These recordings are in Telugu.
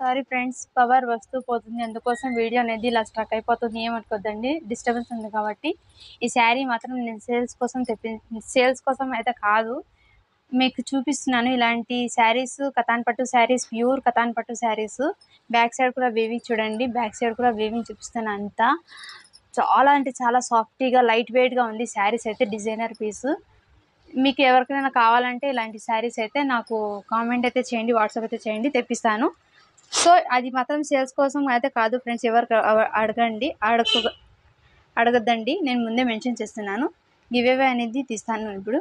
సారీ ఫ్రెండ్స్, పవర్ వస్తూ పోతుంది. అందుకోసం వీడియో అనేది ఇలా స్ట్రక్ అయిపోతుంది. ఏమనుకోద్దండి, డిస్టర్బెన్స్ ఉంది కాబట్టి. ఈ శారీ మాత్రం నేను సేల్స్ కోసం అయితే కాదు, మీకు చూపిస్తున్నాను. ఇలాంటి శారీస్ కతాన్ పట్టు శారీస్, ప్యూర్ కతాన్ పట్టు శారీస్. బ్యాక్ సైడ్ కూడా వేవింగ్ చూడండి, బ్యాక్ సైడ్ కూడా వేవింగ్ చూపిస్తాను. అంతా చాలా అంటే చాలా సాఫ్టీగా లైట్ వెయిట్గా ఉంది శారీస్ అయితే. Designer piece. మీకు ఎవరికైనా కావాలంటే ఇలాంటి శారీస్ అయితే నాకు కామెంట్ అయితే చేయండి, వాట్సాప్ అయితే చేయండి, తెప్పిస్తాను. సో అది మాత్రం సేల్స్ కోసం అయితే కాదు ఫ్రెండ్స్. ఎవరికి అడగద్దండి, నేను ముందే మెన్షన్ చేస్తున్నాను. గివ్ అవే అనేది తీస్తాను ఇప్పుడు.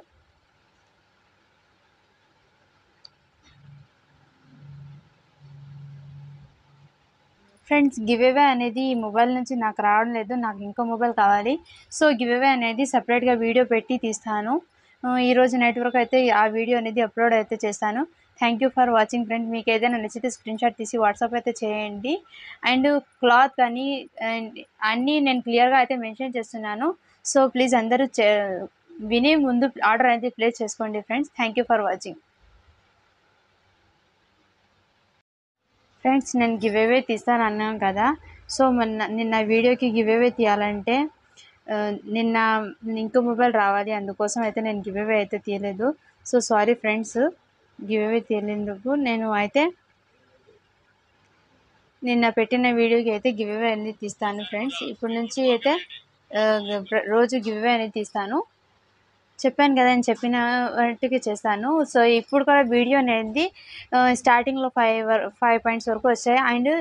ఫ్రెండ్స్, గివ్ అవే అనేది ఈ మొబైల్ నుంచి నాకు రావడం లేదు, నాకు ఇంకో మొబైల్ కావాలి. సో గివ్ అవే అనేది సపరేట్గా వీడియో పెట్టి తీస్తాను. ఈరోజు నైట్ వరకు అయితే ఆ వీడియో అనేది అప్లోడ్ అయితే చేస్తాను. Thank you for watching friends. మీకు ఏదైనా నచ్చితే స్క్రీన్ షాట్ తీసి వాట్సాప్ అయితే చేయండి. అండ్ క్లాత్ కానీ అన్నీ నేను క్లియర్గా అయితే మెన్షన్ చేస్తున్నాను. సో ప్లీజ్ అందరూ విని ముందు ఆర్డర్ అనేది ప్లేస్ చేసుకోండి friends. Thank you for watching. Friends, నేను గివ్ అవే తీస్తాను అన్నాను కదా. సో నిన్న వీడియోకి గివ్ అవే తీయాలంటే నిన్న ఇంకో మొబైల్ రావాలి, అందుకోసం అయితే నేను గివ్ అవే అయితే తీయలేదు. So sorry friends, give away తీయలేందుకు. నేను అయితే నిన్న పెట్టిన వీడియోకి అయితే గివ్ అవే అనేది తీస్తాను ఫ్రెండ్స్. ఇప్పటి నుంచి అయితే రోజు గివ్ అవే అనేది తీస్తాను. చెప్పాను కదా, నేను చెప్పిన వాటికి చేస్తాను. సో ఇప్పుడు కూడా వీడియో అనేది స్టార్టింగ్లో 5 పాయింట్స్ వరకు వచ్చాయి. అండ్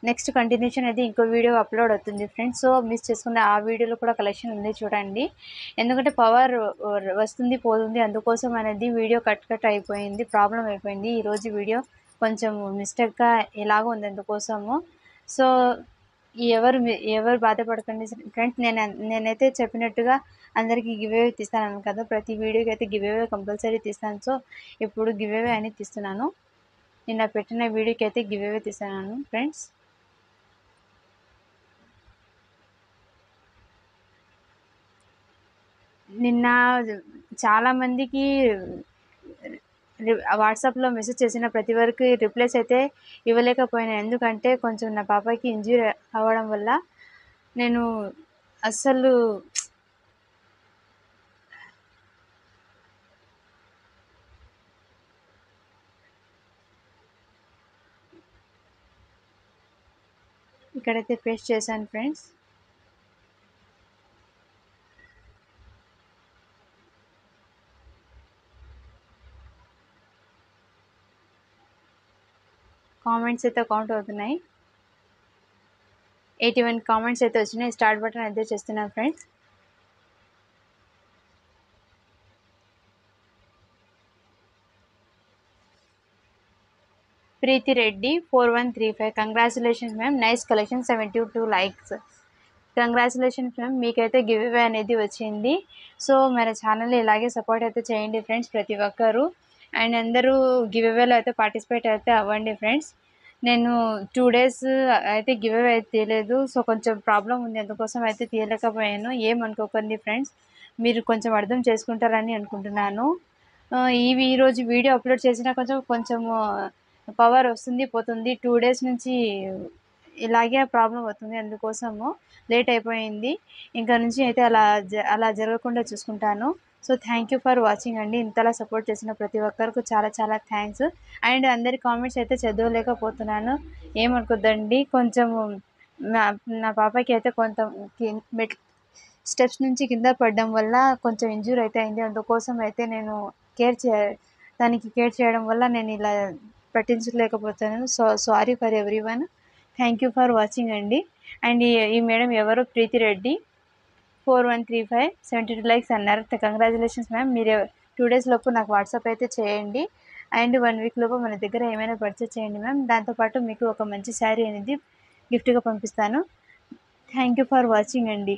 నెక్స్ట్ కంటిన్యూషన్ అనేది ఇంకో వీడియో అప్లోడ్ అవుతుంది ఫ్రెండ్స్. సో మిస్ చేసుకున్న ఆ వీడియోలో కూడా కలెక్షన్ ఉంది చూడండి. ఎందుకంటే పవర్ వస్తుంది పోతుంది, అందుకోసం అనేది వీడియో కట్ అయిపోయింది, ప్రాబ్లం అయిపోయింది. ఈరోజు వీడియో కొంచెం మిస్టేక్గా ఎలాగో ఉంది, అందుకోసము. సో ఎవరు బాధపడకండి ఫ్రెండ్స్. నేనైతే చెప్పినట్టుగా అందరికీ గివ్ అవే తీస్తాను కదా, ప్రతి వీడియోకి అయితే గివ్ అవే కంపల్సరీ తీస్తాను. సో ఇప్పుడు గివ్ అవే అని తీస్తున్నాను. నిన్న పెట్టిన వీడియోకి అయితే గివ్ అవే తీస్తున్నాను ఫ్రెండ్స్. నిన్న చాలామందికి వాట్సాప్లో మెసేజ్ చేసిన ప్రతి వరకు రిప్లైస్ అయితే ఇవ్వలేకపోయినా. ఎందుకంటే కొంచెం నా పాపకి ఇంజ్యూరీ అవ్వడం వల్ల నేను అస్సలు ఇక్కడైతే పేస్ట్ చేశాను ఫ్రెండ్స్. కామెంట్స్ అయితే కౌంట్ అవుతున్నాయి. 81 కామెంట్స్ అయితే వచ్చినాయి. స్టార్ట్ బటన్ అయితే చేస్తున్నాను friends. Preethi Reddy 4135, congratulations ma'am, nice collection, 72 likes. Congratulations ma'am, మీకైతే గివ్ అవే అనేది వచ్చింది. సో మన ఛానల్ ఇలాగే సపోర్ట్ అయితే చేయండి ఫ్రెండ్స్, ప్రతి ఒక్కరు. అండ్ అందరూ గివ్ అవేలో అయితే పార్టిసిపేట్ అయితే అవ్వండి ఫ్రెండ్స్. నేను 2 days అయితే గివ్ అవే అయితే తీయలేదు. సో కొంచెం ప్రాబ్లం ఉంది, అందుకోసం అయితే తీయలేకపోయాను. ఏమనుకోకండి ఫ్రెండ్స్, మీరు కొంచెం అర్థం చేసుకుంటారని అనుకుంటున్నాను. ఈరోజు వీడియో అప్లోడ్ చేసినా కొంచెం పవర్ వస్తుంది పోతుంది. 2 days నుంచి ఇలాగే ప్రాబ్లం అవుతుంది, అందుకోసము లేట్ అయిపోయింది. ఇంకా నుంచి అయితే అలా జరగకుండా చూసుకుంటాను. So thank you for watching అండి. ఇంతలా సపోర్ట్ చేసిన ప్రతి ఒక్కరికి చాలా చాలా థ్యాంక్స్. అండ్ అందరి కామెంట్స్ అయితే చదవలేకపోతున్నాను, ఏమనుకోద్దండి. కొంచెము నా పాపకి అయితే కొంచెం స్టెప్స్ నుంచి కింద పడడం వల్ల కొంచెం ఇంజ్యూర్ అయితే అయింది, అందుకోసం అయితే నేను దానికి కేర్ చేయడం వల్ల నేను ఇలా పట్టించలేకపోతున్నాను. So sorry for everyone. Thank you for watching అండి. అండ్ ఈ మేడం ఎవరు, ప్రీతి రెడ్డి 4135, 72 లైక్స్ అన్నారు. Congratulations ma'am. మీరు 2 days లోపు నాకు వాట్సాప్ అయితే చేయండి. అండ్ 1 week లోపు మన దగ్గర ఏమైనా పర్చేస్ చేయండి మ్యామ్. దాంతోపాటు మీకు ఒక మంచి శారీ అనేది గిఫ్ట్గా పంపిస్తాను. థ్యాంక్ యూ ఫర్ వాచింగ్ అండి.